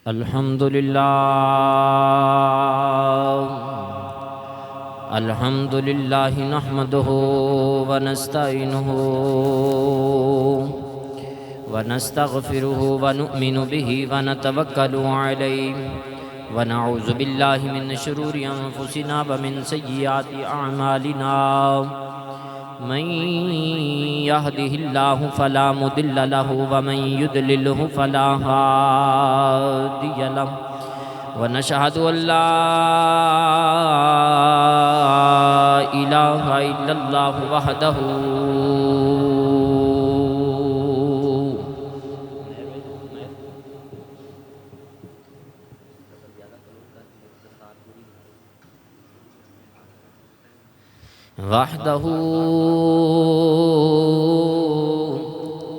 الحمد للہ نحمده ونستعینه ونستغفره ونؤمن به ونتوکل علیہ ونعوذ باللہ من شرور انفسنا ومن سیئات اعمالنا من يهده الله فلا مضل له ومن يضلله فلا هادي له ونشهد أن لا إله إلا الله وحده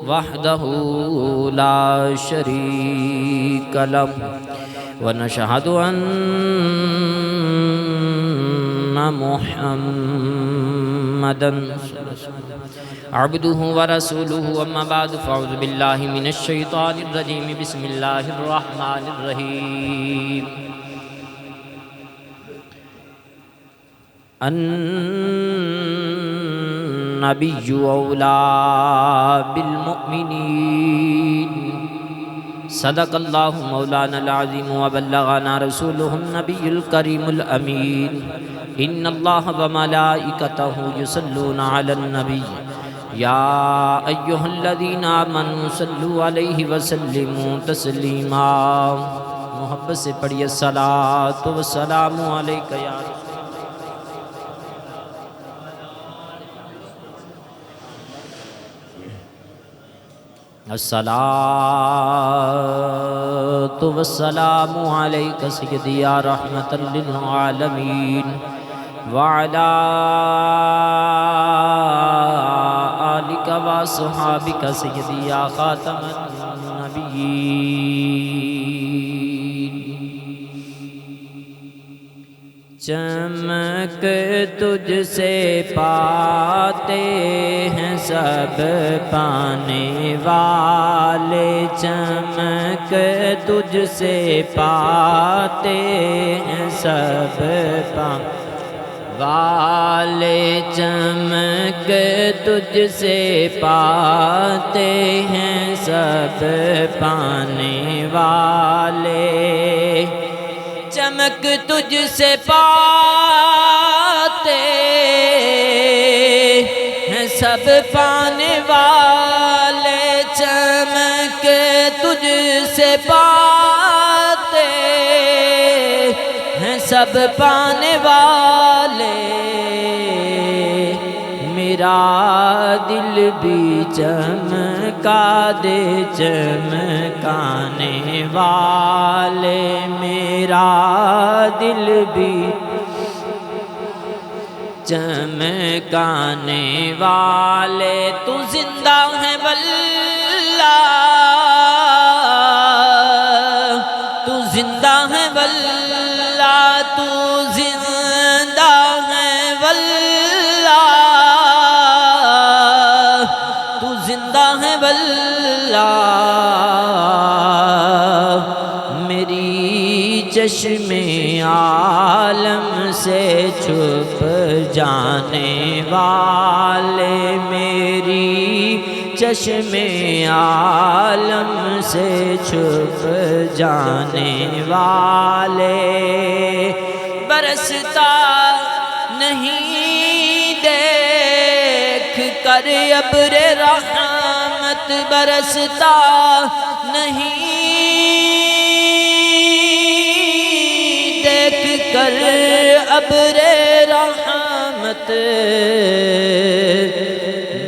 وحده لا شريك له ونشهد أن محمدا عبده ورسوله أما بعد فأعوذ بالله من الشيطان الرجيم بسم الله الرحمن الرحيم النبي أولى بالمؤمنين صدق الله مولانا العظيم وبلغنا رسوله النبي الكريم الأمين إن الله وملائكته يصلون على النبي يا أيها الذين آمنوا صلوا عليه وسلموا تسليما محبت سے پڑھیے الصلاة والسلام عليك يا رسول الصلاة والسلام عليك سيدي يا رحمة للعالمين وعلى آلك وصحابك سيدي يا خاتم النبيين چمک تجھ سے پاتے ہیں سب پانے والے چمک تجھ سے پاتے ہیں سب پانے والے چمک تجھ سے پاتے ہیں سب پانے والے چمک تجھ سے پاتے ہیں سب پانے والے چمک تجھ سے پاتے ہیں سب پانے والے میرا دل بھی چمکا دے چمکانے والے میرا دل بھی چمکانے والے تو زندہ ہے واللہ تو زندہ ہے واللہ تو زندہ ہے واللہ تو زندہ ہے واللہ چشم عالم سے چھپ جانے والے میری چشم عالم سے چھپ جانے والے برستا نہیں دیکھ کر ابر رحمت برستا نہیں کر ابر رحمت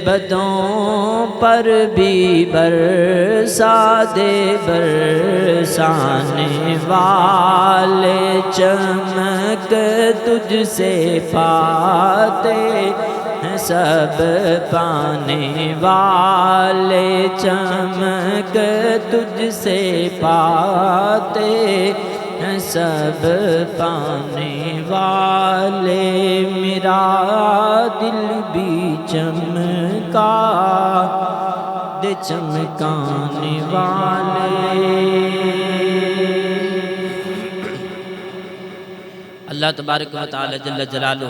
بدوں پر بھی برسا دے برسانے والے چمک تجھ سے پاتے ہیں سب پانے والے چمک تجھ سے پاتے سب پانے والے میرا دل بھی چمکا دے چمکانے والے اللہ تبارک و تعالی جل جلالہ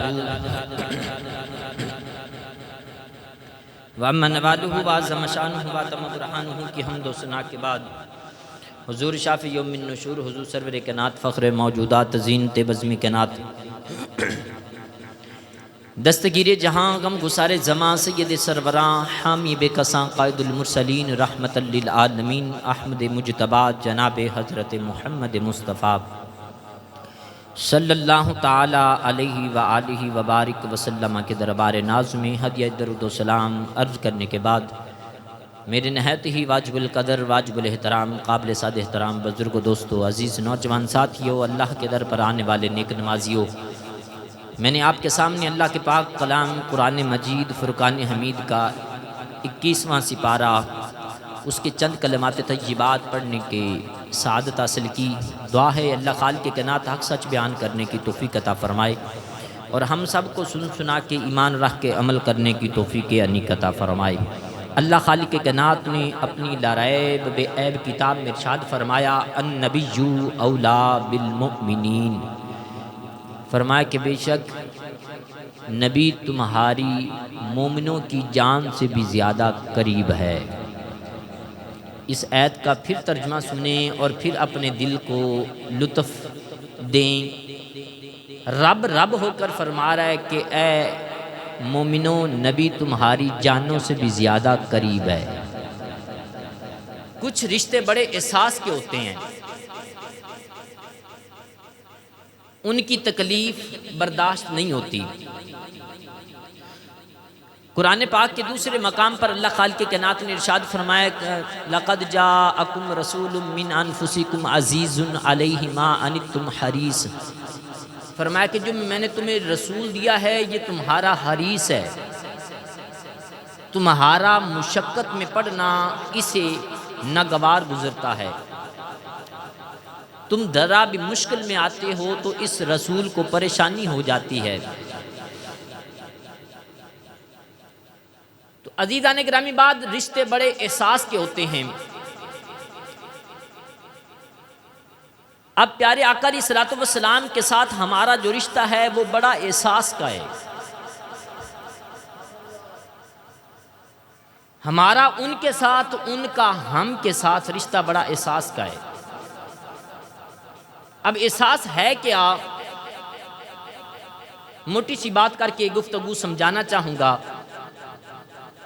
وَأَمَّا نَوَالُهُ وَعَظَّمَ شَأْنُهُ وَأَتَمَّ بُرْهَانُهُ کی حمد و ثنا کے بعد حضور شافی یوم النشور، حضور سرور کائنات، فخر موجودات، زینت بزم کائنات، دستگیر جہاں، غم گسار زمان، سید سروراں، حامی بے کساں، قائد المرسلین، رحمت للعالمین، احمد مجتبی جناب حضرت محمد مصطفیٰ صلی اللہ تعالی علیہ وآلہ وبارک وسلم کے دربار ناز میں ہدیہ درود و سلام عرض کرنے کے بعد میرے نہایت ہی واجب القدر، واجب الاحترام، قابل صاد احترام بزرگ و دوستو، عزیز نوجوان ساتھیو، اللہ کے در پر آنے والے نیک نمازیو، میں نے آپ کے سامنے اللہ کے پاک کلام قرآن مجید فرقان حمید کا 21واں سپارہ، اس کے چند کلمات طیبات پڑھنے کے سعادت حاصل کی۔ دعا ہے اللہ خالق کائنات حق سچ بیان کرنے کی توفیق عطا فرمائے اور ہم سب کو سن سنا کے ایمان رکھ کے عمل کرنے کی توفیق انیق عطا فرمائے۔ اللہ خالق کائنات نے اپنی لا ریب بے عیب کتاب میں ارشاد فرمایا النبی اولا بالمؤمنین، فرمایا کہ بے شک نبی تمہاری مومنوں کی جان سے بھی زیادہ قریب ہے۔ اس آیت کا پھر ترجمہ سنیں اور پھر اپنے دل کو لطف دیں۔ رب رب ہو کر فرما رہا ہے کہ اے مومنوں، نبی تمہاری جانوں سے بھی زیادہ قریب ہے۔ کچھ رشتے بڑے احساس کے ہوتے ہیں، ان کی تکلیف برداشت نہیں ہوتی۔ قرآن پاک کے دوسرے مقام پر اللہ خالق کائنات نے ارشاد فرمایا لَقَدْ جَاءَكُمْ رَسُولٌ مِّنْ أَنفُسِكُمْ عَزِيزٌ عَلَيْهِ مَا عَنِتُّمْ حَرِيصٌ، فرمایا کہ جو میں نے تمہیں رسول دیا ہے یہ تمہارا حریص ہے، تمہارا مشقت میں پڑنا اسے ناگوار گزرتا ہے، تم ذرا بھی مشکل میں آتے ہو تو اس رسول کو پریشانی ہو جاتی ہے۔ تو عزیزان گرامی، بعد رشتے بڑے احساس کے ہوتے ہیں۔ اب پیارے آقا علیہ الصلوۃ والسلام کے ساتھ ہمارا جو رشتہ ہے وہ بڑا احساس کا ہے۔ ہمارا ان کے ساتھ، ان کا ہم کے ساتھ رشتہ بڑا احساس کا ہے۔ اب احساس ہے کیا، موٹی سی بات کر کے گفتگو سمجھانا چاہوں گا۔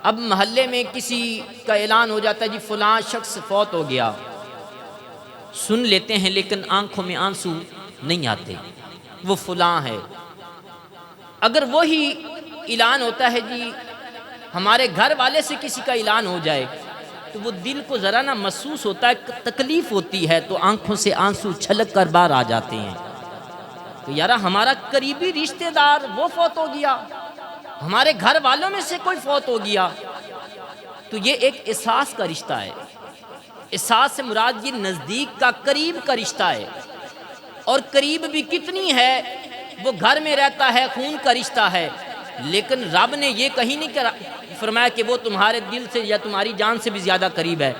اب محلے میں کسی کا اعلان ہو جاتا ہے جی فلاں شخص فوت ہو گیا، سن لیتے ہیں لیکن آنکھوں میں آنسو نہیں آتے، وہ فلاں ہے۔ اگر وہی اعلان ہوتا ہے جی ہمارے گھر والے سے کسی کا اعلان ہو جائے تو وہ دل کو ذرا نہ محسوس ہوتا ہے، تکلیف ہوتی ہے، تو آنکھوں سے آنسو چھلک کر باہر آ جاتے ہیں۔ تو یارا ہمارا قریبی رشتہ دار وہ فوت ہو گیا، ہمارے گھر والوں میں سے کوئی فوت ہو گیا، تو یہ ایک احساس کا رشتہ ہے۔ احساس سے مراد یہ نزدیک کا، قریب کا رشتہ ہے۔ اور قریب بھی کتنی ہے، وہ گھر میں رہتا ہے، خون کا رشتہ ہے، لیکن رب نے یہ کہیں نہیں فرمایا کہ وہ تمہارے دل سے یا تمہاری جان سے بھی زیادہ قریب ہے۔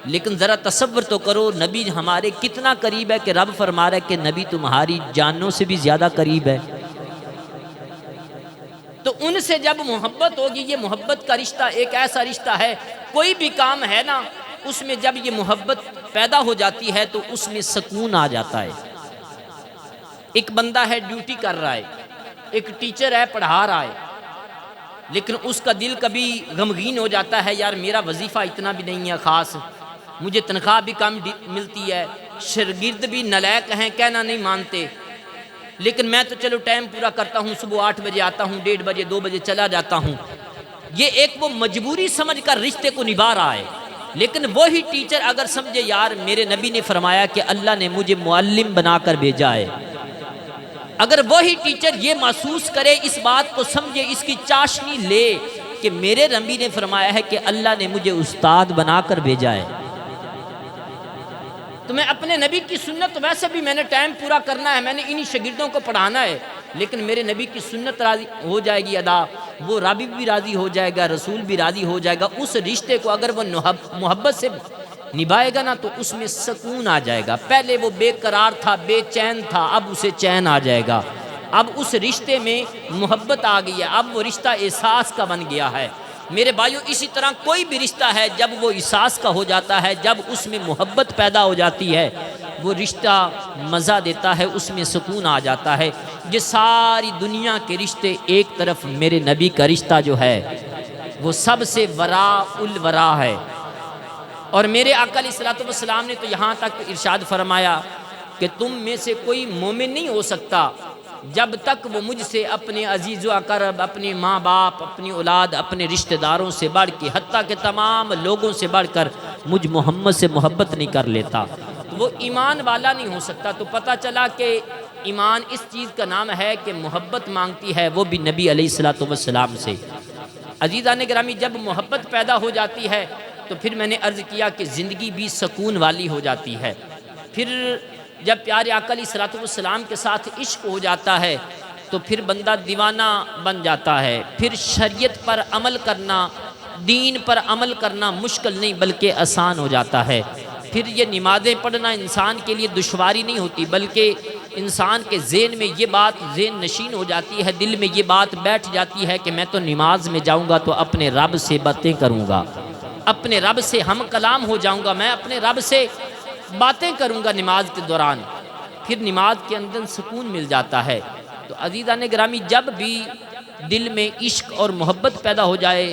لیکن ذرا تصور تو کرو نبی ہمارے کتنا قریب ہے کہ رب فرما رہا ہے کہ نبی تمہاری جانوں سے بھی زیادہ قریب ہے۔ تو ان سے جب محبت ہوگی، یہ محبت کا رشتہ ایک ایسا رشتہ ہے، کوئی بھی کام ہے نا اس میں جب یہ محبت پیدا ہو جاتی ہے تو اس میں سکون آ جاتا ہے۔ ایک بندہ ہے ڈیوٹی کر رہا ہے، ایک ٹیچر ہے پڑھا رہا ہے، لیکن اس کا دل کبھی غمگین ہو جاتا ہے، یار میرا وظیفہ اتنا بھی نہیں ہے خاص، مجھے تنخواہ بھی کم ملتی ہے، شاگرد بھی نالائق ہیں، کہنا نہیں مانتے، لیکن میں تو چلو ٹائم پورا کرتا ہوں، صبح 8 بجے آتا ہوں، 1:30 بجے 2 بجے چلا جاتا ہوں۔ یہ ایک وہ مجبوری سمجھ کر رشتے کو نبھا رہا ہے۔ لیکن وہی ٹیچر اگر سمجھے یار میرے نبی نے فرمایا کہ اللہ نے مجھے معلم بنا کر بھیجا ہے، اگر وہی ٹیچر یہ محسوس کرے، اس بات کو سمجھے، اس کی چاشنی لے کہ میرے نبی نے فرمایا ہے کہ اللہ نے مجھے استاد بنا کر بھیجا ہے، تو میں اپنے نبی کی سنت، ویسے بھی میں نے ٹائم پورا کرنا ہے، میں نے انہی شاگردوں کو پڑھانا ہے، لیکن میرے نبی کی سنت راضی ہو جائے گی ادا، وہ رابی بھی راضی ہو جائے گا، رسول بھی راضی ہو جائے گا۔ اس رشتے کو اگر وہ محبت سے نبھائے گا نا تو اس میں سکون آ جائے گا۔ پہلے وہ بے قرار تھا، بے چین تھا، اب اسے چین آ جائے گا۔ اب اس رشتے میں محبت آ گئی ہے، اب وہ رشتہ احساس کا بن گیا ہے۔ میرے بھائیو، اسی طرح کوئی بھی رشتہ ہے جب وہ احساس کا ہو جاتا ہے، جب اس میں محبت پیدا ہو جاتی ہے، وہ رشتہ مزہ دیتا ہے، اس میں سکون آ جاتا ہے۔ یہ ساری دنیا کے رشتے ایک طرف، میرے نبی کا رشتہ جو ہے وہ سب سے وراء الورا ہے۔ اور میرے آقا علیہ الصلوۃ والسلام نے تو یہاں تک ارشاد فرمایا کہ تم میں سے کوئی مومن نہیں ہو سکتا جب تک وہ مجھ سے اپنے عزیز و اقرب، اپنے ماں باپ، اپنی اولاد، اپنے رشتہ داروں سے بڑھ کے، حتیٰ کہ تمام لوگوں سے بڑھ کر مجھ محمد سے محبت نہیں کر لیتا، وہ ایمان والا نہیں ہو سکتا۔ تو پتہ چلا کہ ایمان اس چیز کا نام ہے کہ محبت مانگتی ہے، وہ بھی نبی علیہ الصلوۃ والسلام سے۔ عزیزان گرامی، جب محبت پیدا ہو جاتی ہے تو پھر میں نے عرض کیا کہ زندگی بھی سکون والی ہو جاتی ہے۔ پھر جب پیارے آقا علیہ الصلوۃ والسلام کے ساتھ عشق ہو جاتا ہے تو پھر بندہ دیوانہ بن جاتا ہے۔ پھر شریعت پر عمل کرنا، دین پر عمل کرنا مشکل نہیں بلکہ آسان ہو جاتا ہے۔ پھر یہ نمازیں پڑھنا انسان کے لیے دشواری نہیں ہوتی، بلکہ انسان کے ذہن میں یہ بات ذہن نشین ہو جاتی ہے، دل میں یہ بات بیٹھ جاتی ہے کہ میں تو نماز میں جاؤں گا تو اپنے رب سے باتیں کروں گا، اپنے رب سے ہم کلام ہو جاؤں گا، میں اپنے رب سے باتیں کروں گا نماز کے دوران۔ پھر نماز کے اندر سکون مل جاتا ہے۔ تو عزیزان گرامی، جب بھی دل میں عشق اور محبت پیدا ہو جائے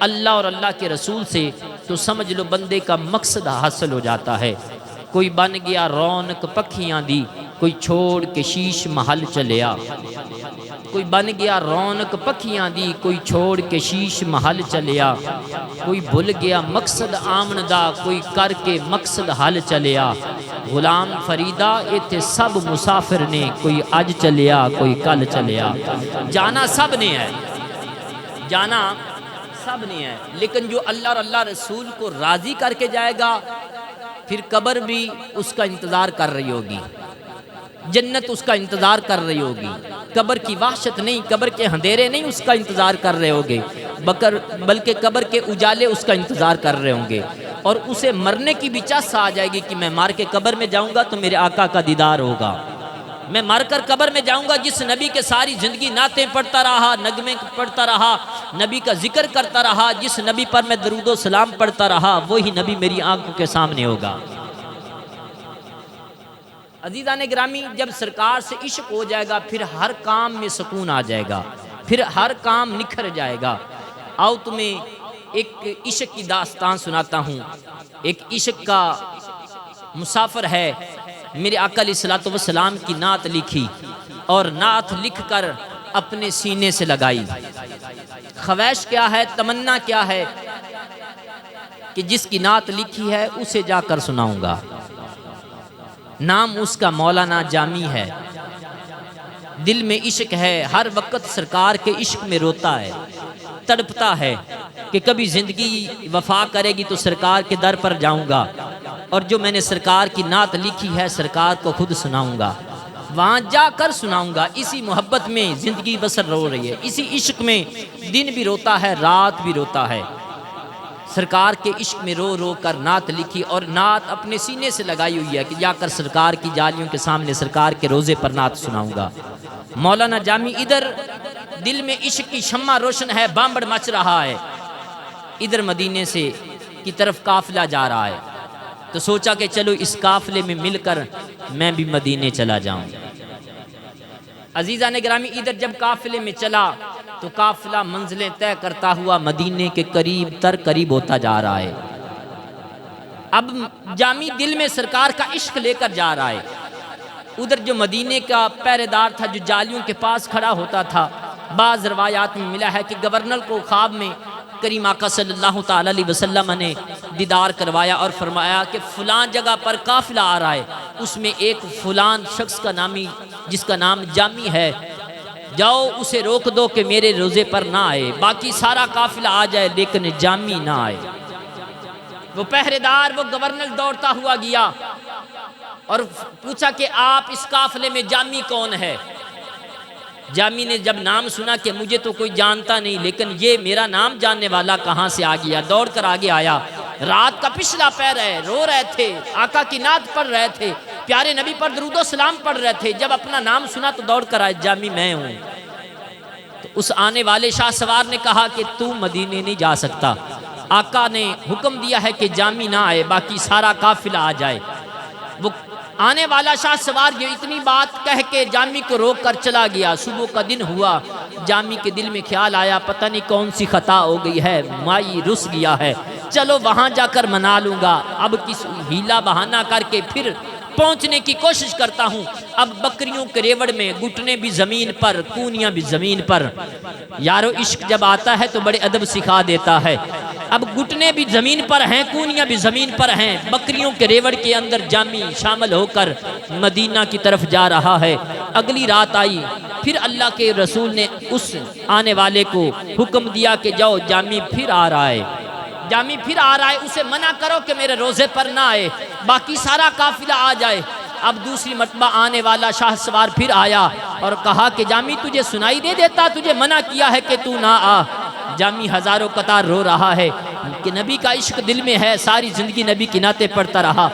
اللہ اور اللہ کے رسول سے، تو سمجھ لو بندے کا مقصد حاصل ہو جاتا ہے۔ کوئی بن گیا رونق پکھیاں دی، کوئی چھوڑ کے شیش محل چلیا۔ کوئی بن گیا رونق پکھیاں دی، کوئی چھوڑ کے شیش محل چلیا۔ کوئی بھول گیا مقصد آمن دا، کوئی کر کے مقصد حل چلیا۔ غلام فریدا ایتھے سب مسافر نے، کوئی اج چلیا کوئی کل چلیا۔ جانا سب نے ہے، جانا سب نے ہے، لیکن جو اللہ اور اللہ رسول کو راضی کر کے جائے گا، پھر قبر بھی اس کا انتظار کر رہی ہوگی، جنت اس کا انتظار کر رہی ہوگی۔ قبر کی وحشت نہیں، قبر کے اندھیرے نہیں اس کا انتظار کر رہے ہوگے، بلکہ قبر کے اجالے اس کا انتظار کر رہے ہوں گے۔ اور اسے مرنے کی بھی چاس آ جائے گی کہ میں مار کے قبر میں جاؤں گا تو میرے آقا کا دیدار ہوگا، میں مر کر قبر میں جاؤں گا جس نبی کے ساری زندگی نعتیں پڑھتا رہا، نغمے پڑھتا رہا، نبی کا ذکر کرتا رہا، جس نبی پر میں درود و سلام پڑھتا رہا، وہی نبی میری آنکھوں کے سامنے ہوگا۔ عزیزان گرامی، جب سرکار سے عشق ہو جائے گا پھر ہر کام میں سکون آ جائے گا، پھر ہر کام نکھر جائے گا۔ آؤ تمہیں ایک عشق کی داستان سناتا ہوں۔ ایک عشق کا مسافر ہے، میرے آقا علیہ الصلوۃ والسلام کی نعت لکھی اور نعت لکھ کر اپنے سینے سے لگائی۔ خواہش کیا ہے، تمنا کیا ہے کہ جس کی نعت لکھی ہے اسے جا کر سناؤں گا۔ نام اس کا مولانا جامی ہے، دل میں عشق ہے، ہر وقت سرکار کے عشق میں روتا ہے، تڑپتا ہے کہ کبھی زندگی وفا کرے گی تو سرکار کے در پر جاؤں گا، اور جو میں نے سرکار کی نعت لکھی ہے سرکار کو خود سناؤں گا، وہاں جا کر سناؤں گا۔ اسی محبت میں زندگی بسر رو رہی ہے، اسی عشق میں دن بھی روتا ہے، رات بھی روتا ہے۔ سرکار کے عشق میں رو رو کر نعت لکھی اور نعت اپنے سینے سے لگائی ہوئی ہے کہ جا کر سرکار کی جالیوں کے سامنے سرکار کے روزے پر نعت سناؤں گا۔ مولانا جامی ادھر دل میں عشق کی شمع روشن ہے، بامبڑ مچ رہا ہے، ادھر مدینے سے کی طرف قافلہ جا رہا ہے، تو سوچا کہ چلو اس قافلے میں مل کر میں بھی مدینے چلا جاؤں۔ عزیزان گرامی، ادھر جب قافلے میں چلا تو قافلہ منزلیں طے کرتا ہوا مدینے کے قریب تر قریب ہوتا جا رہا ہے۔ اب جامی دل میں سرکار کا عشق لے کر جا رہا ہے۔ ادھر جو مدینے کا پہرے دار تھا جو جالیوں کے پاس کھڑا ہوتا تھا، بعض روایات میں ملا ہے کہ گورنر کو خواب میں کریم آقا صلی اللہ تعالی علیہ وسلم نے دیدار کروایا اور فرمایا کہ فلان جگہ پر قافلہ آ رہا ہے، اس میں ایک فلان شخص کا نامی جس کا نام جامی ہے، جاؤ اسے روک دو کہ میرے روزے پر نہ آئے، باقی سارا قافلہ آ جائے لیکن جامی نہ آئے۔ وہ پہرے دار، وہ گورنر دوڑتا ہوا گیا اور پوچھا کہ آپ اس قافلے میں جامی کون ہے؟ جامی نے جب نام سنا کہ مجھے تو کوئی جانتا نہیں، لیکن یہ میرا نام جاننے والا کہاں سے آ گیا، دوڑ کر آگے آیا۔ رات کا پچھلا پہر ہے، رو رہے تھے، آقا کی نعت پڑھ رہے تھے، پیارے نبی پر درود و سلام پڑھ رہے تھے، جب اپنا نام سنا تو دوڑ کر آئے، جامی میں ہوں۔ تو اس آنے والے شاہ سوار نے کہا کہ تو مدینے نہیں جا سکتا، آقا نے حکم دیا ہے کہ جامی نہ آئے، باقی سارا قافلہ آ جائے۔ وہ آنے والا شاہ سوار یہ اتنی بات کہہ کے جامی کو روک کر چلا گیا۔ صبح کا دن ہوا، جامی کے دل میں خیال آیا پتہ نہیں کون سی خطا ہو گئی ہے، مائی رس گیا ہے، چلو وہاں جا کر منا لوں گا، اب کس ہیلا بہانہ کر کے پھر پہنچنے کی کوشش کرتا ہوں۔ اب بکریوں کے ریوڑ میں گھٹنے بھی زمین پر، کونیاں بھی زمین پر۔ یارو عشق جب آتا ہے تو بڑے ادب سکھا دیتا ہے۔ اب گھٹنے بھی زمین پر ہیں، کونیاں بھی زمین پر ہیں، بکریوں کے ریوڑ کے اندر جامی شامل ہو کر مدینہ کی طرف جا رہا ہے۔ اگلی رات آئی، پھر اللہ کے رسول نے اس آنے والے کو حکم دیا کہ جاؤ جامی پھر آ رہا ہے، جامی پھر آ رہا ہے، اسے منع کرو کہ میرے روزے پر نہ آئے، باقی سارا قافلہ آ جائے۔ اب دوسری مرتبہ آنے والا شاہ سوار پھر آیا اور کہا کہ جامی تجھے سنائی دے دیتا، تجھے منع کیا ہے کہ تو نہ آ۔ جامی ہزاروں قطار رو رہا ہے کہ نبی کا عشق دل میں ہے، ساری زندگی نبی کی نعتیں پڑھتا رہا،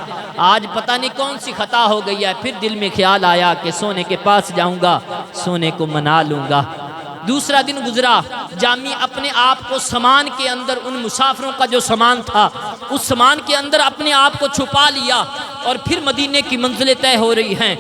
آج پتہ نہیں کون سی خطا ہو گئی ہے۔ پھر دل میں خیال آیا کہ سونے کے پاس جاؤں گا، سونے کو منا لوں گا۔ دوسرا دن گزرا، جامی اپنے آپ کو سامان کے اندر، ان مسافروں کا جو سامان تھا اس سامان کے اندر اپنے آپ کو چھپا لیا، اور پھر مدینے کی منزلیں طے ہو رہی ہیں۔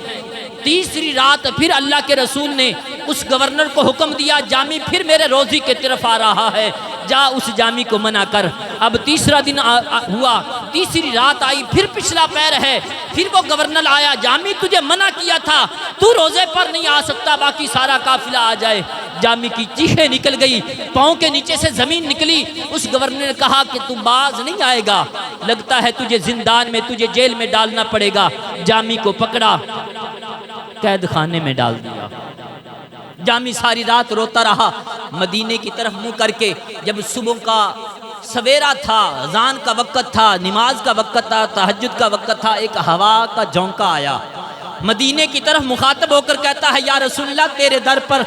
تیسری رات پھر اللہ کے رسول نے اس گورنر کو حکم دیا جامی پھر میرے روزی کے طرف آ رہا ہے، جا اس جامی کو منع کر۔ اب تیسرا دن ہوا، تیسری رات آئی، پھر پچھلا پیر ہے، پھر وہ گورنر آیا، جامی تجھے منع کیا تھا، تو روزے پر نہیں آ سکتا، باقی سارا قافلہ آ جائے۔ جامی کی چیخیں نکل گئی، پاؤں کے نیچے سے زمین نکلی۔ اس گورنر نے کہا کہ تو باز نہیں آئے گا، لگتا ہے تجھے زندان میں، تجھے جیل میں ڈالنا پڑے گا۔ جامی کو پکڑا، قید خانے میں ڈال دیا۔ جامی ساری رات روتا رہا، مدینے کی طرف منہ کر کے۔ جب صبح کا سویرا تھا، اذان کا وقت تھا، نماز کا وقت تھا، تہجد کا وقت تھا، ایک ہوا کا جھونکا آیا، مدینے کی طرف مخاطب ہو کر کہتا ہے یا رسول اللہ تیرے در پر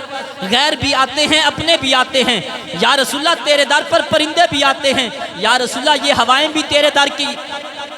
غیر بھی آتے ہیں، اپنے بھی آتے ہیں، یا رسول اللہ تیرے در پر پرندے بھی آتے ہیں، یا رسول اللہ یہ ہوائیں بھی تیرے در کی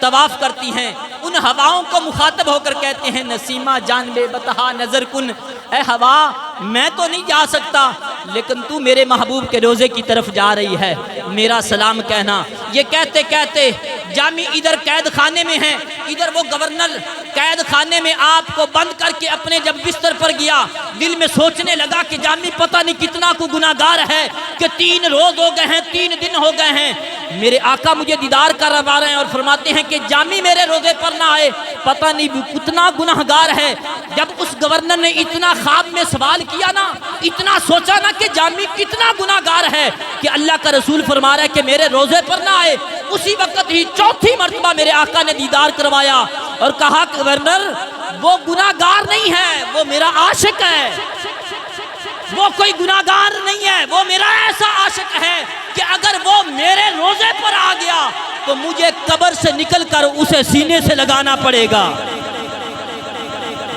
طواف کرتی ہیں۔ ان ہواؤں کو مخاطب ہو کر کہتے ہیں نسیمہ جان بے بتہا نظر کن، اے ہوا میں تو نہیں جا سکتا لیکن تو میرے محبوب کے روزے کی طرف جا رہی ہے، میرا سلام کہنا۔ یہ کہتے کہتے جامی ادھر قید خانے میں ہیں، ادھر وہ گورنر قید خانے میں آپ کو بند کر کے اپنے جب بستر پر گیا، دل میں سوچنے لگا کہ جامی پتہ نہیں کتنا کو گناہگار ہے کہ 3 روز ہو گئے ہیں، 3 دن ہو گئے ہیں، میرے آقا مجھے دیدار کروا رہے ہیں اور فرماتے ہیں کہ جامی میرے روزے پر نہ آئے، پتہ نہیں وہ کتنا گناہگار ہے۔ جب اس گورنر نے اتنا خواب میں سوال کیا نا، اتنا سوچا نا کہ جامی کتنا گناہگار ہے کہ اللہ کا رسول فرما رہا ہے کہ میرے روزے پر نہ آئے، اسی وقت ہی چوتھی مرتبہ میرے آقا نے دیدار کروایا اور کہا گورنر وہ گناہگار نہیں ہے، وہ میرا عاشق ہے، وہ کوئی گناہگار نہیں ہے، وہ میرا ایسا عاشق ہے کہ اگر وہ میرے روزے پر آ گیا تو مجھے قبر سے نکل کر اسے سینے سے لگانا پڑے گا۔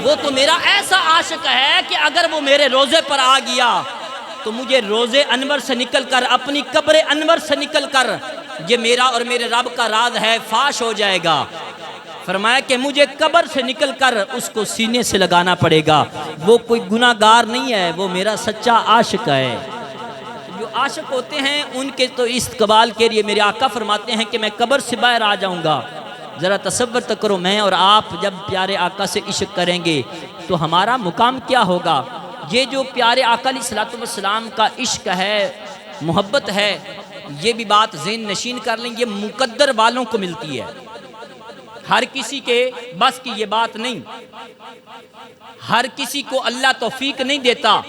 وہ تو میرا ایسا عاشق ہے کہ اگر وہ میرے روزے پر آ گیا تو مجھے روزے انور سے نکل کر، اپنی قبر انور سے نکل کر، یہ میرا اور میرے رب کا راز ہے، فاش ہو جائے گا۔ فرمایا کہ مجھے قبر سے نکل کر اس کو سینے سے لگانا پڑے گا، وہ کوئی گناہگار نہیں ہے، وہ میرا سچا عاشق ہے۔ جو عاشق ہوتے ہیں ان کے تو استقبال کے لیے میرے آقا فرماتے ہیں کہ میں قبر سے باہر آ جاؤں گا۔ ذرا تصور تو کرو، میں اور آپ جب پیارے آقا سے عشق کریں گے تو ہمارا مقام کیا ہوگا۔ یہ جو پیارے آقا علیہ الصلوۃ والسلام کا عشق ہے، محبت ہے، یہ بھی بات ذہن نشین کر لیں، یہ مقدر والوں کو ملتی ہے، ہر کسی کے بس کی یہ بات نہیں، ہر کسی کو اللہ توفیق نہیں دیتا،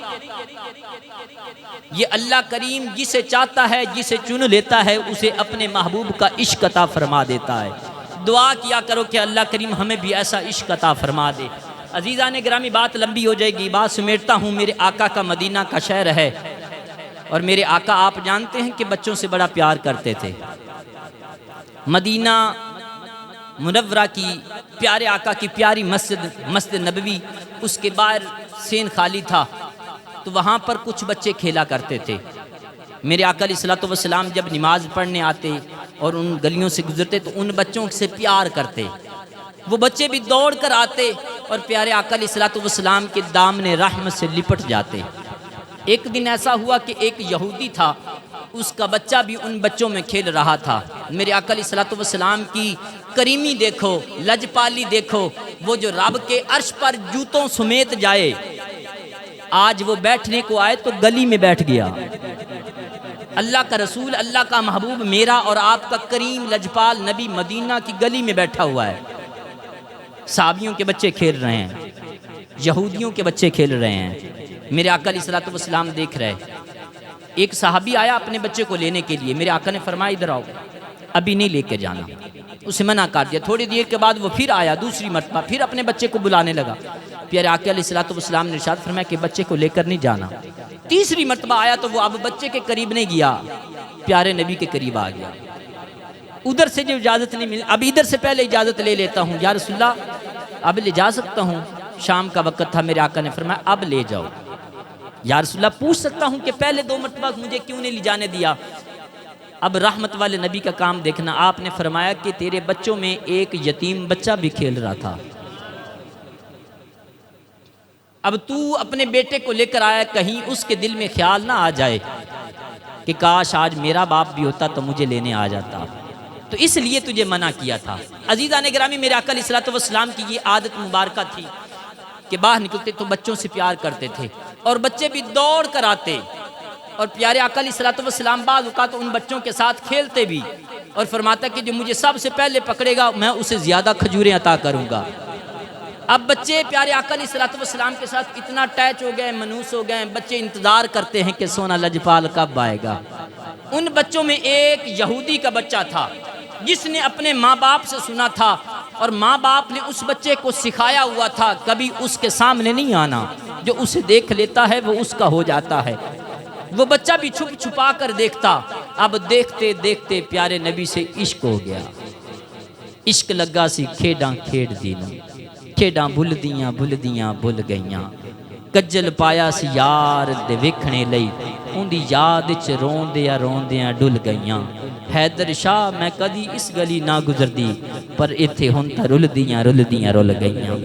یہ اللہ کریم جسے چاہتا ہے، جسے چن لیتا ہے، اسے اپنے محبوب کا عشق عطا فرما دیتا ہے۔ دعا کیا کرو کہ اللہ کریم ہمیں بھی ایسا عشق عطا فرما دے۔ عزیزان گرامی بات لمبی ہو جائے گی، بات سمیٹتا ہوں۔ میرے آقا کا مدینہ کا شہر ہے اور میرے آقا آپ جانتے ہیں کہ بچوں سے بڑا پیار کرتے تھے۔ مدینہ منورہ کی پیارے آقا کی پیاری مسجد نبوی، اس کے باہر سین خالی تھا تو وہاں پر کچھ بچے کھیلا کرتے تھے۔ میرے آقا علیہ الصلوۃ والسلام جب نماز پڑھنے آتے اور ان گلیوں سے گزرتے تو ان بچوں سے پیار کرتے، وہ بچے بھی دوڑ کر آتے اور پیارے آقا علیہ الصلوۃ والسلام کے دامن رحمت سے لپٹ جاتے۔ ایک دن ایسا ہوا کہ ایک یہودی تھا، اس کا بچہ بھی ان بچوں میں کھیل رہا تھا۔ میرے آقا علیہ الصلوۃ والسلام کی کریمی دیکھو، لجپالی دیکھو، وہ جو رب کے عرش پر جوتوں سمیت جائے، آج وہ بیٹھنے کو آئے تو گلی میں بیٹھ گیا۔ اللہ کا رسول، اللہ کا محبوب، میرا اور آپ کا کریم لجپال نبی مدینہ کی گلی میں بیٹھا ہوا ہے۔ صحابیوں کے بچے کھیل رہے ہیں، یہودیوں کے بچے کھیل رہے ہیں، میرے آقا علیہ الصلوۃ والسلام دیکھ رہے۔ ایک صحابی آیا اپنے بچے کو لینے کے لیے، میرے آقا نے فرمایا ادھر آؤ، ابھی نہیں لے کے جانا، اسے منع کر دیا۔ تھوڑی دیر کے بعد وہ پھر آیا دوسری مرتبہ، پھر اپنے بچے کو بلانے لگا۔ پیارے آقا علیہ الصلوۃ والسلام نے ارشاد فرمایا کہ بچے کو لے کر نہیں جانا۔ تیسری مرتبہ آیا تو وہ اب بچے کے قریب نہیں گیا، پیارے نبی کے قریب آ گیا۔ ادھر سے جو اجازت نہیں ملی، اب ادھر سے پہلے اجازت لے لیتا ہوں، یا رسول اللہ اب لے جا سکتا ہوں؟ شام کا وقت تھا، میرے آقا نے فرمایا اب لے جاؤ۔ یا رسول اللہ پوچھ سکتا ہوں کہ پہلے 2 مرتبہ مجھے کیوں نہیں لے جانے دیا؟ اب رحمت والے نبی کا کام دیکھنا، آپ نے فرمایا کہ تیرے بچوں میں ایک یتیم بچہ بھی کھیل رہا تھا، اب تو اپنے بیٹے کو لے کر آیا، کہیں اس کے دل میں خیال نہ آ جائے کہ کاش آج میرا باپ بھی ہوتا تو مجھے لینے آ جاتا، تو اس لیے تجھے منع کیا تھا۔ عزیزان گرامی، میرے آقا علیہ الصلوۃ والسلام کی یہ عادت مبارکہ تھی کہ باہر نکلتے تو بچوں سے پیار کرتے تھے، اور بچے بھی دوڑ کر آتے، اور پیارے آقا علیہ الصلوۃ والسلام بعض اوقات ان بچوں کے ساتھ کھیلتے بھی، اور فرماتا کہ جو مجھے سب سے پہلے پکڑے گا میں اسے زیادہ کھجوریں عطا کروں گا۔ اب بچے پیارے آقا علیہ الصلوۃ والسلام کے ساتھ اتنا اٹیچ ہو گئے، منوس ہو گئے، بچے انتظار کرتے ہیں کہ سونا لجپال کب آئے گا۔ ان بچوں میں ایک یہودی کا بچہ تھا جس نے اپنے ماں باپ سے سنا تھا، اور ماں باپ نے اس بچے کو سکھایا ہوا تھا کبھی اس کے سامنے نہیں آنا، جو اسے دیکھ لیتا ہے وہ اس کا ہو جاتا ہے۔ وہ بچہ بھی چھپ چھپا کر دیکھتا، اب دیکھتے دیکھتے پیارے نبی سے عشق ہو گیا۔ عشق لگا سی کھیڈاں کھیڈ دینا، کھیڈاں بھلدیاں بھل گئیاں، کجل پایا سی یار دے ویکھنے لئی، اُندی یاد وچ روندیاں ڈل گئیاں۔ حیدر شاہ میں کدی اس گلی نہ گزردی، پر ایتھے ہن تے رل گئیاں۔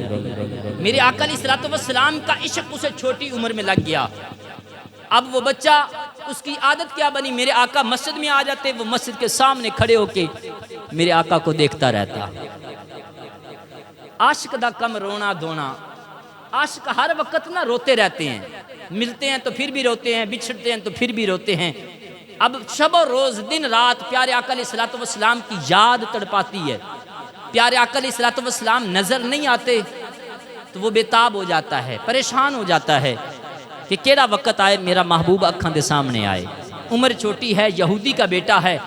میرے آقا علیہ الصلوۃ والسلام کا عشق اسے چھوٹی عمر میں لگ گیا۔ اب وہ بچہ، اس کی عادت کیا بنی، میرے آقا مسجد میں آ جاتے، وہ مسجد کے سامنے کھڑے ہو کے میرے آقا کو دیکھتا رہتا۔ عاشق دا کم رونا دھونا، عاشق ہر وقت نہ روتے رہتے ہیں، ملتے ہیں تو پھر بھی روتے ہیں، بچھڑتے ہیں تو پھر بھی روتے ہیں۔ اب شب و روز دن رات پیارے آقا علیہ الصلوۃ والسلام کی یاد تڑپاتی ہے۔ پیارے آقا علیہ الصلوۃ والسلام نظر نہیں آتے تو وہ بےتاب ہو جاتا ہے، پریشان ہو جاتا ہے کہ کیڑا وقت آئے میرا محبوب اکھاں دے سامنے آئے۔ عمر چھوٹی ہے، یہودی کا بیٹا ہے۔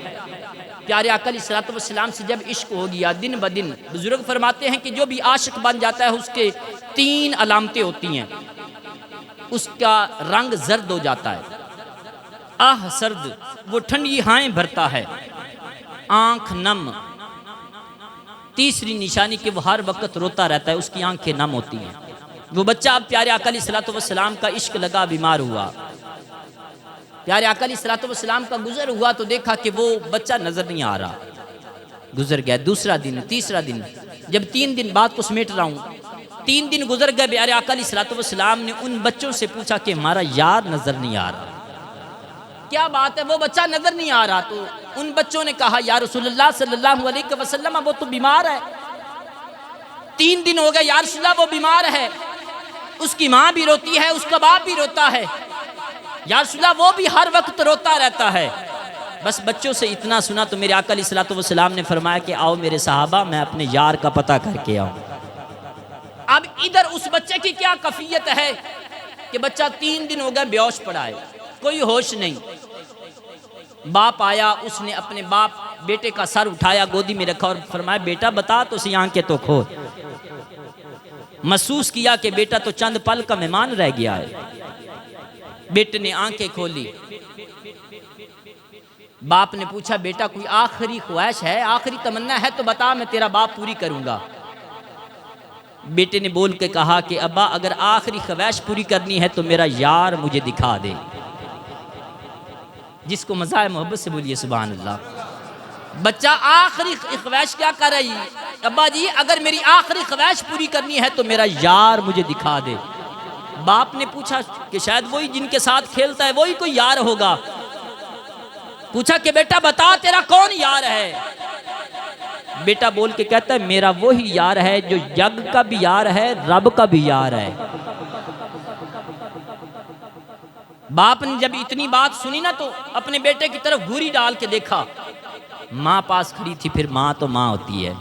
پیارے آقا علیہ الصلوۃ والسلام سے جب عشق ہو گیا، دن بدن بزرگ فرماتے ہیں کہ جو بھی عاشق بن جاتا ہے اس کے 3 علامتیں ہوتی ہیں۔ اس کا رنگ زرد ہو جاتا ہے، آہ سرد، وہ ٹھنڈی ہائیں بھرتا ہے، آنکھ نم۔ تیسری نشانی کہ وہ ہر وقت روتا رہتا ہے، اس کی آنکھیں نم ہوتی ہیں۔ وہ بچہ اب پیارے آقا علیہ الصلوۃ والسلام کا عشق لگا، بیمار ہوا۔ پیارے آقا علیہ الصلوۃ والسلام کا گزر ہوا تو دیکھا کہ وہ بچہ نظر نہیں آ رہا۔ گزر گیا دوسرا دن، تیسرا دن، جب 3 دن بعد کو سمیٹ رہا ہوں، 3 دن گزر گئے، پیارے آقا علیہ الصلوۃ والسلام نے ان بچوں سے پوچھا کہ ہمارا یار نظر نہیں آ رہا، کیا بات ہے، وہ بچہ نظر نہیں آ رہا؟ تو ان بچوں نے کہا یا رسول اللہ صلی اللہ علیہ وسلم وہ تو بیمار ہے، 3 دن ہو گئے یا رسول اللہ وہ بیمار ہے، اس کی ماں بھی روتی ہے، اس کا باپ بھی روتا ہے، یا رسول اللہ وہ بھی ہر وقت روتا رہتا ہے۔ بس بچوں سے اتنا سنا تو میرے آقا علیہ الصلوۃ والسلام نے فرمایا کہ آؤ میرے صحابہ، میں اپنے یار کا پتہ کر کے آؤں۔ اب ادھر اس بچے کی کیا کفیت ہے کہ بچہ 3 دن ہو گئے بیہوش پڑا ہے، کوئی ہوش نہیں۔ باپ آیا، اس نے اپنے بیٹے کا سر اٹھایا، گودی میں رکھا اور فرمایا بیٹا بتا تو سی آنکھیں تو کھول۔ محسوس کیا کہ بیٹا تو چند پل کا مہمان رہ گیا ہے۔ بیٹے نے آنکھیں کھولی، باپ نے پوچھا بیٹا کوئی آخری خواہش ہے، آخری تمنا ہے تو بتا، میں تیرا باپ پوری کروں گا۔ بیٹے نے بول کے کہا کہ ابا اگر آخری خواہش پوری کرنی ہے تو میرا یار مجھے دکھا دے۔ جس کو مزاح محبت سے بولیے سبحان اللہ۔ بچہ آخری خواہش کیا کر رہی ہے؟ ابا جی اگر میری آخری خواہش پوری کرنی ہے تو میرا یار مجھے دکھا دے۔ باپ نے پوچھا کہ شاید وہی جن کے ساتھ کھیلتا ہے وہی کوئی یار ہوگا۔ پوچھا کہ بیٹا بتا تیرا کون یار ہے؟ بیٹا بول کے کہتا ہے میرا وہی یار ہے جو یگ کا بھی یار ہے، رب کا بھی یار ہے۔ باپ نے جب اتنی بات سنی نا تو اپنے بیٹے کی طرف گھوری ڈال کے دیکھا، ماں پاس کھڑی تھی۔ پھر ماں تو ماں ہوتی ہے۔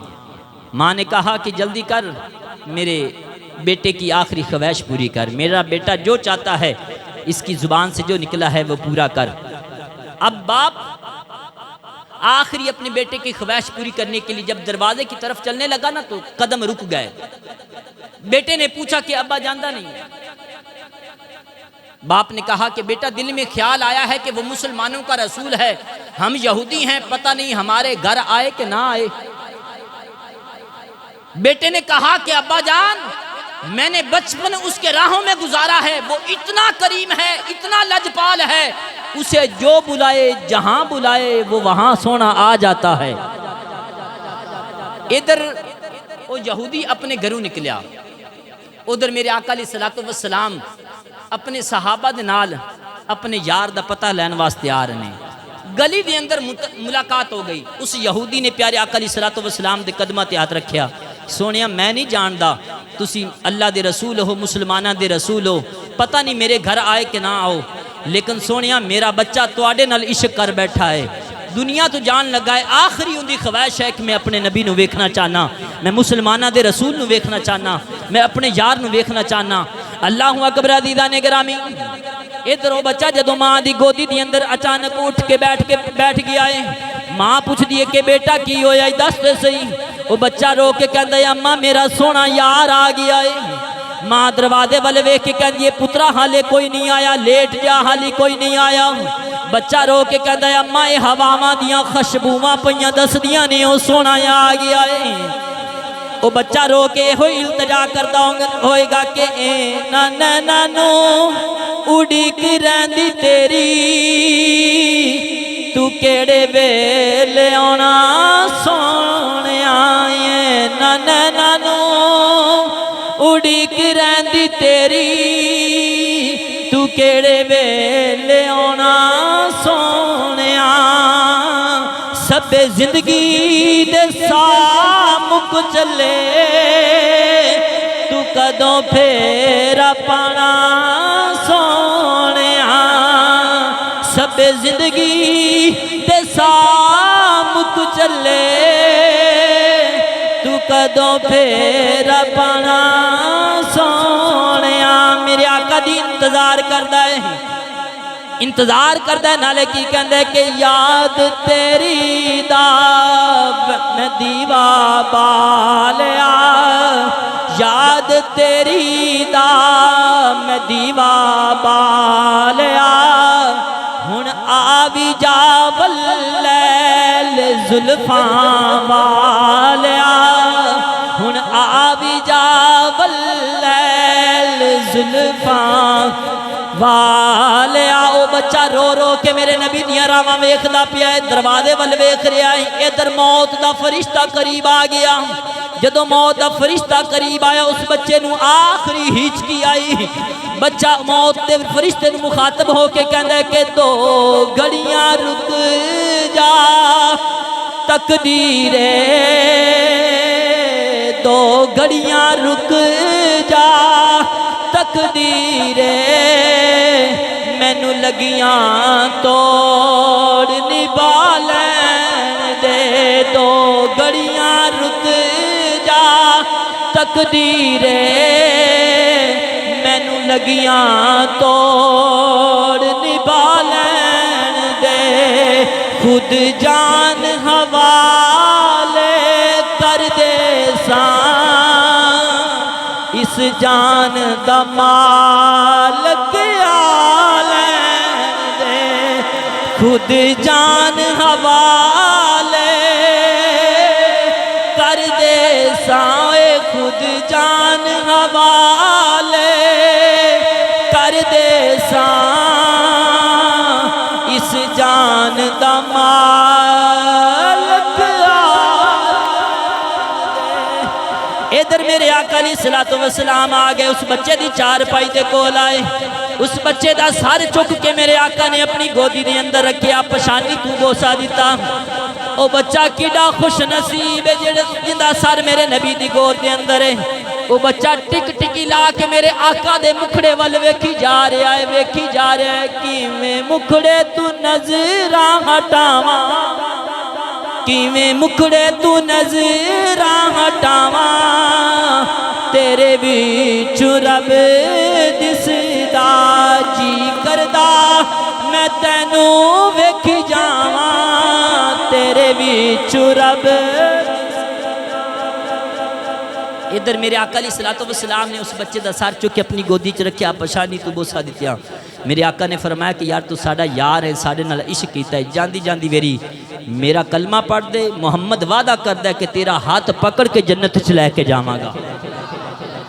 ماں نے کہا کہ جلدی کر، میرے بیٹے کی آخری خواہش پوری کر، میرا بیٹا جو چاہتا ہے اس کی زبان سے جو نکلا ہے وہ پورا کر۔ اب باپ آخری اپنے بیٹے کی خواہش پوری کرنے کے لیے جب دروازے کی طرف چلنے لگا نا تو قدم رک گئے۔ بیٹے نے پوچھا کہ ابا جانتا نہیں؟ باپ نے کہا کہ بیٹا دل میں خیال آیا ہے کہ وہ مسلمانوں کا رسول ہے، ہم یہودی ہیں، پتہ نہیں ہمارے گھر آئے کہ نہ آئے۔ بیٹے نے کہا کہ ابا جان میں نے بچپن اس کے راہوں میں گزارا ہے، وہ اتنا کریم ہے، اتنا لجپال ہے، اسے جو بلائے جہاں بلائے وہ وہاں سونا آ جاتا ہے۔ ادھر وہ یہودی اپنے گھروں نکلیا، ادھر میرے آقا علیہ الصلوۃ والسلام اپنے صحابہ دے نال اپنے یار دا پتہ لین واسطے آ رہے ہیں۔ گلی دے اندر ملاقات ہو گئی۔ اس یہودی نے پیارے آقا علیہ الصلوۃ والسلام دے قدماں تے ہاتھ رکھیا، سونیا میں نہیں جاندا تسی اللہ دے رسول ہو، مسلماناں دے رسول ہو، پتہ نہیں میرے گھر آئے کہ نہ آؤ، لیکن سونیا میرا بچہ تواڈے نال عشق کر بیٹھا ہے، دنیا تو جان لگا ہے، آخری اندی خواہش ہے کہ میں اپنے نبی نو ویکھنا چاہنا، میں مسلماناں دے رسول نو ویکھنا چاہنا، میں اپنے یار نو ویکھنا چاہنا۔ اللہ اکبر عزیزان گرامی، ادھر وہ بچہ جدو ماں دی گودی دی اندر اچانک اٹھ کے بیٹھ گیا ہے۔ ماں پوچھ دیئے کہ بیٹا کی ہویا ہے دس دے صحیح۔ وہ بچہ رو کے کہندا ہے اماں میرا سونا یار آ گیا ہے۔ ماں دروازے والے ویکھ کے کہندی ہے پترا حالے کوئی نہیں آیا، لیٹ جا حالی کوئی نہیں آیا۔ بچہ رو کے کہندا ہے اماں اے ہواواں دیاں خوشبوواں پئیاں دسدیاں نے او سونا آ گیا ہے۔ وہ بچہ رو کے ہوئی التجا کرتا ہوئے گا کہ اے نانو اڑیک رہندی تیری، تو کیڑے ویلے آنا سونے آئے، نانو اڑیک رہندی تیری، تو کیڑے ویلے آنا سونے آئے، سب زندگی دے سامک چلے، تو کدوں پھیرا پانا سونے سب زندگی دے سامک چلے، تو کدوں پھیرا پانا سونے میرے آقا دی انتظار کردا ہے، انتظار کردا ہے، نالے کی کہندے کہ یاد تیری دا میں دیوا بالیا، یاد تیری دا میں دیوا بالیا، ہن آوی جا واللیل زلفاں والیا، ہن آوی جا واللیل زلفاں والیا۔ او بچہ رو رو کے میرے نبی دیاں راواں ویکھدا پیا ہے، دروازے ول ویکھ رہا ہے، ادھر موت دا فرشتہ قریب آ گیا۔ جدو موت دا فرشتہ قریب آیا اس بچے نو آخری ہچکی آئی، بچہ موت دے فرشتے نو مخاطب ہو کے کہندا ہے کہ دو گھڑیاں رک جا تقدیرے، دو گھڑیاں رک جا تقدیرے، مینو لگیاں توڑ نبالین دے، دو گھڑیاں رک جا تقدیرے، مینو لگیاں توڑ نبالین دے، خود جان حوالے کر دے سان، اس جان دا مالک آلین دے، خود جان حوالے کر دے سائے، خود جان حوالے کر دے سائے، اس جان دا مالک ادھر میرے آقا علیہ الصلوۃ والسلام آ گئے، اس بچے دی چار پائی دے کول آئے، اس بچے دا سر چک کے میرے آقا نے اپنی گودی دے اندر رکھیا، پشانی تو بوسا دیتا۔ او بچہ کیڈا خوش نصیب ہے جندا سر میرے نبی دی گود دے اندر ہے۔ وہ بچہ ٹک ٹکی لا کے میرے آقا دے مکھڑے وال ویکھی جا رہا ہے، ویکھی جا رہا ہے، کیویں مکھڑے تو نظراں ہٹاواں، کیویں مکھڑے تو نظراں ہٹاواں، تیرے وچ رب دسدا، جی کردا میں تینوں ویکھی جاواں، تیرے وچ رب۔ ادھر میرے آقا علیہ الصلوۃ والسلام نے اس بچے دا سر چک کے اپنی گودی چ رکھیا، پشانی تو بوسا دتیا۔ میرے آقا نے فرمایا کہ یار تو ساڈا یار ہے، ساڈے نال عشق کیتا ہے، جاندی جاندی ویری میرا کلمہ پڑھ دے، محمد وعدہ کردا ہے کہ تیرا ہاتھ پکڑ کے جنت چ لے کے جاواں گا۔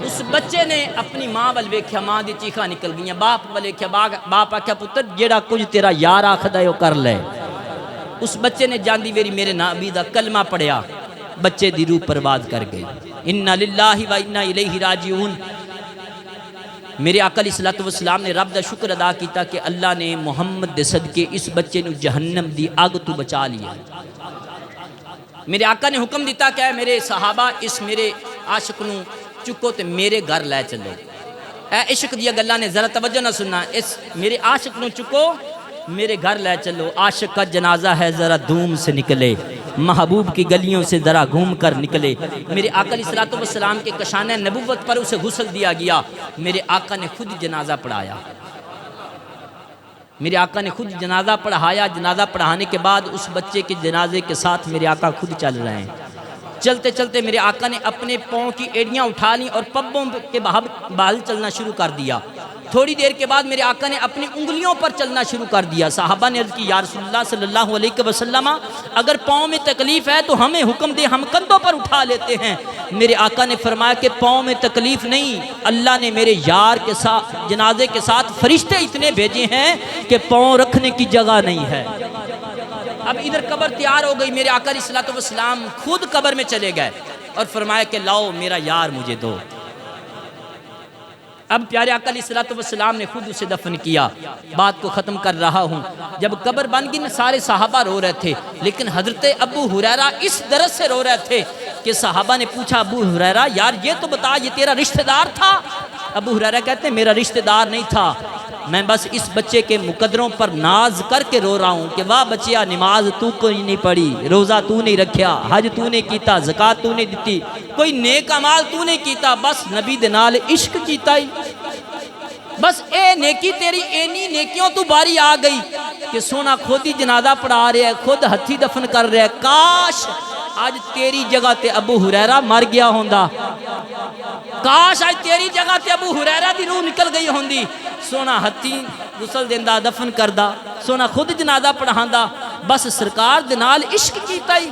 اس بچے نے اپنی ماں ول ویکھیا، ماں دی چیخاں نکل گئیاں، باپ ول ویکھیا، باپ آکھیا پتر جیڑا کچھ تیرا یار آکھدا ہے او کر لے۔ اس بچے نے جاندی ویری میرے نبی دا کلمہ پڑھیا، بچے دی روح پرواز کر گئی۔ انا للہ و انا الیہ راجعون۔ میرے آقا علیہ الصلوۃ والسلام نے رب دا شکر ادا کیتا کہ اللہ نے محمد دے صدقے اس بچے نو جہنم دی اگ تو بچا لیا۔ میرے آقا نے حکم دیتا کہ اے میرے صحابہ اس میرے عاشق نو چکو تے میرے گھر لے چلو۔ اے عشق دیا گلاں نے ذرا توجہ نہ سننا، اس میرے عاشق نو چکو میرے گھر لے چلو، عاشق کا جنازہ ہے ذرا دوم سے نکلے، محبوب کی گلیوں سے ذرا گھوم کر نکلے۔ میرے آقا علیہ الصلوۃ والسلام کے کشانہ نبوت پر اسے غسل دیا گیا، میرے آقا نے خود جنازہ پڑھایا، میرے آقا نے خود جنازہ پڑھایا۔ جنازہ پڑھانے کے بعد اس بچے کے جنازے کے ساتھ میرے آقا خود چل رہے ہیں۔ چلتے چلتے میرے آقا نے اپنے پاؤں کی ایڑیاں اٹھا لیں اور پبوں کے بال چلنا شروع کر دیا۔ تھوڑی دیر کے بعد میرے آقا نے اپنی انگلیوں پر چلنا شروع کر دیا۔ صحابہ نے عرض کی یا رسول اللہ صلی اللہ علیہ وسلم اگر پاؤں میں تکلیف ہے تو ہمیں حکم دے، ہم کندھوں پر اٹھا لیتے ہیں۔ میرے آقا نے فرمایا کہ پاؤں میں تکلیف نہیں، اللہ نے میرے یار کے ساتھ جنازے کے ساتھ فرشتے اتنے بھیجے ہیں کہ پاؤں رکھنے کی جگہ نہیں ہے۔ اب ادھر قبر تیار ہو گئی، میرے آقا علیہ الصلوۃ والسلام خود قبر میں چلے گئے اور فرمایا کہ لاؤ میرا یار مجھے دو۔ اب پیارے آقا علیہ الصلوۃ والسلام نے خود اسے دفن کیا۔ بات کو ختم کر رہا ہوں، جب قبر بن گئی سارے صحابہ رو رہے تھے، لیکن حضرت ابو ہریرہ اس درد سے رو رہے تھے کہ صحابہ نے پوچھا ابو ہریرہ یار یہ تو بتا یہ تیرا رشتہ دار تھا؟ ابو ہریرہ کہتے ہیں میرا رشتہ دار نہیں تھا، میں بس اس بچے کے مقدروں پر ناز کر کے رو رہا ہوں کہ واہ بچیا نماز تو کوئی نہیں پڑھی، روزہ تو نہیں رکھیا، حج تو نہیں کیتا، زکات تو نہیں دیتی، کوئی نیک اعمال تو نہیں کیتا، بس نبی دے نال عشق کیتا ہی، بس اے نیکی تیری اینی نیکیوں تو باری آ گئی کہ سونا خود ہی جنازہ پڑھا رہا ہے، خود ہتھی دفن کر رہا ہے۔ کاش آج تیری جگہ تے ابو ہریرہ مر گیا ہوندا، کاش آج تیری جگہ تے ابو ہریرہ دی روح نکل گئی ہوندی، سونا ہتھی غسل دیندا دفن کردا، سونا خود جنازہ پڑھاندا، بس سرکار دے نال عشق کیتا ہی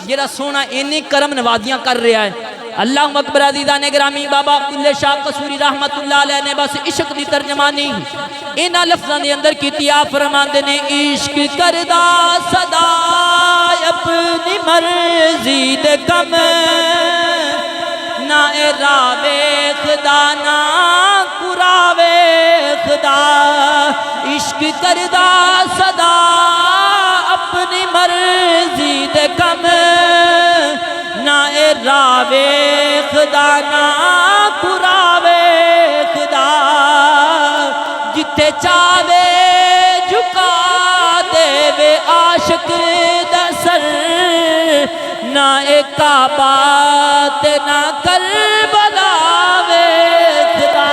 جڑا سونا اینے کرم نوازیاں کر رہا ہے۔ اللہ اکبر عزیزان گرامی، بابا عبداللہ شاہ قصوری رحمت اللہ علیہ نے بس عشق دی ترجمانی انہاں لفظاں دے اندر کیتی۔ آپ فرماندے نے عشق کردا صدا اپنی مرضی دے کم، نہ راوے خدا نہ قراوے خدا، عشق کردا صدا اپنی مرضی دے کم، نہ راوے خدا نہ قراوے خدا، جتے چاہے جھکا دے وے عاشق دا سر، نہ کعبہ تے نہ کربلا ویکھدا،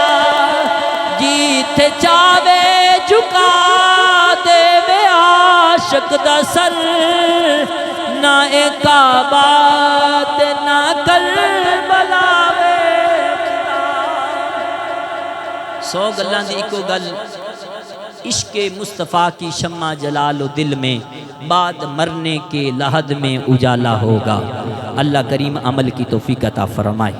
جتے چاہے جھکا دے وے عاشق دا سر، نہ کعبہ تے نہ کربلا ویکھدا۔ 100 گلاں دی اکو گل، عشق مصطفیٰ کی شمع جلا لو دل میں، بعد مرنے کے لحد میں اجالا ہوگا۔ اللہ کریم عمل کی توفیق عطا فرمائے۔